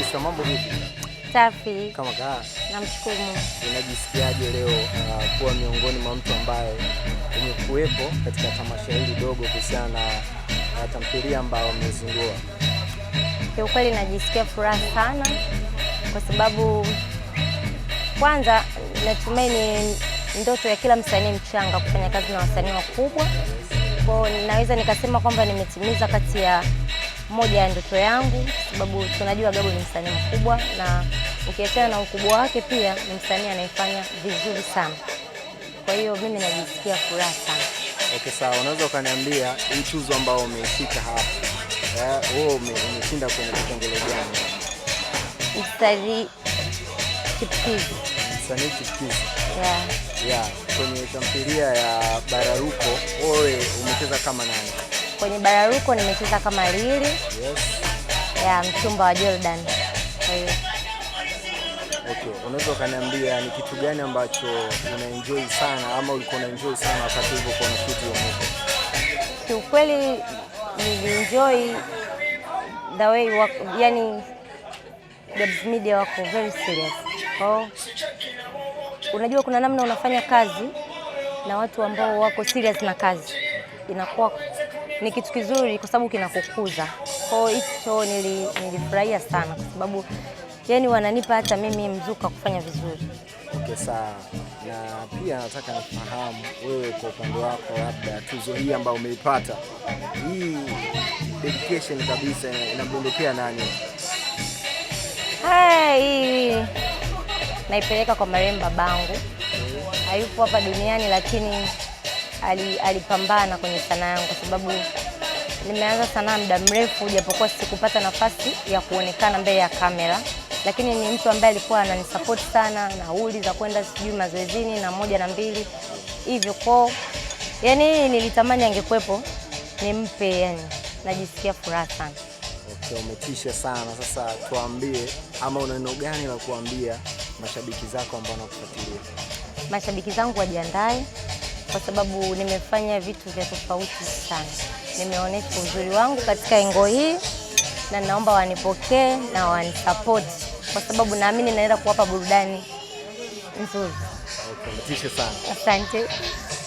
Sister, mambo vipi? Safi. Kama kaa. Namshukuru Mungu. Unajisikiaje leo kuwa miongoni mwa mtu ambaye umekuwepo katika tamasha hili dogo kuhusiana na tamthilia ambayo umezindua? Kwa kweli najisikia furaha sana kwa sababu kwanza natumaini ndoto ya kila msanii mchanga kufanya kazi na wasanii wakubwa. Kwa naweza nikasema kwamba nimetimiza kati ya moja ya ndoto yangu, sababu tunajua Gabo ni msanii mkubwa na ukiachana na ukubwa wake pia ni msanii anayefanya vizuri sana. Kwa hiyo mimi najisikia furaha sana. Okay, sawa. Unaweza ukaniambia hii tuzo ambayo umeshika hapa, wewe umeshinda kwenye kipengele gani? Msanii chipukizi. Msanii chipukizi. Yeah. Kwenye tamthilia ya Bararuko, wewe umecheza kama nani? Kwenye Bararuko nimecheza kama Lili. Yes. Ya mchumba wa Jordan. Kwa hiyo. Okay, unaweza ukaniambia ni kitu gani ambacho unaenjoy sana ama ulikuwa unaenjoy sana wakati ulipokuwa unashoot hiyo movie? Kiukweli nilienjoy the way yani Gabs Media wako very serious. Oh. Unajua kuna namna unafanya kazi na watu ambao wako serious na kazi. Inakuwa ni kitu kizuri kwa sababu kinakukuza. Kwa hiyo nilifurahia sana kwa sababu yani wananipa hata mimi mzuka kufanya vizuri. Okay, sawa. Na pia nataka nifahamu wewe kwa upande wako, labda tuzo hii ambayo umeipata, hii dedication kabisa inamdondokea nani? Hii naipeleka kwa marehemu babangu. Hayupo hapa duniani lakini alipambana kwenye sanaa yangu kwa sababu nimeanza sanaa muda mrefu japokuwa sikupata nafasi ya kuonekana mbele ya kamera, lakini ni mtu ambaye alikuwa ananisupport sana, nauli za kwenda sijui mazoezini na 1 na 2 hivyo. Kwa yani nilitamani angekuepo nimpe, yani najisikia furaha sana. Okay, umetisha sana. Sasa tuambie, ama una neno gani la kuambia mashabiki zako ambao wanakufuatilia? Mashabiki zangu wajiandae kwa sababu nimefanya vitu vya tofauti sana. Nimeonyesha uzuri wangu katika engo hii na naomba wanipokee na wanisupport kwa sababu naamini naenda kuwapa burudani nzuri. Okay, umetisha sana. Asante.